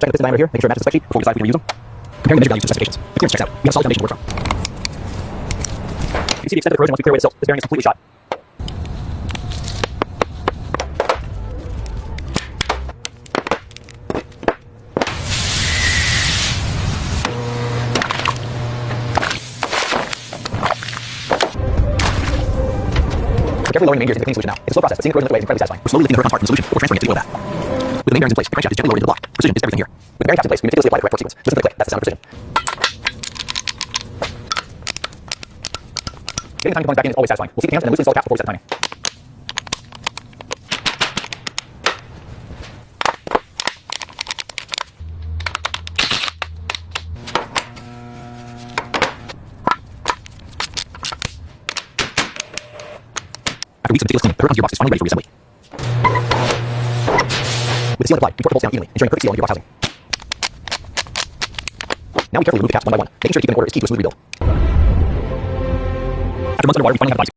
check the piston diameter here, making sure it matches the spec sheet before we decide if we can reuse them. Comparing the measured values to specifications. The clearance checks out. We have a solid foundation to work from. You can see the extent of the corrosion once we clear away the silt. This bearing is completely shot. We're carefully lowering the main gears into the cleaning solution now. It's a slow process, but seeing the corrosion lift away is incredibly satisfying. We're slowly lifting the corrosion apart from the solution, but we're transferring it to the oil bath. With the main bearings in place, the crankshaft is gently lowered into the block. Precision is everything here. With the bearing caps in place, we meticulously apply the correct torque sequence. Listen to the click. That's the sound of precision. Getting the timing components back in is always satisfying. We'll seat the cans and then loosely install the caps before we set the timing. After weeks of meticulous cleaning, the hood gearbox is finally ready for reassembly. With the sealant applied, we torque the bolts down evenly, ensuring perfect seal on the gearbox housing. Now we carefully remove the caps one by one, making sure to keep them in order is key to a smooth rebuild. After months underwater, we finally have a body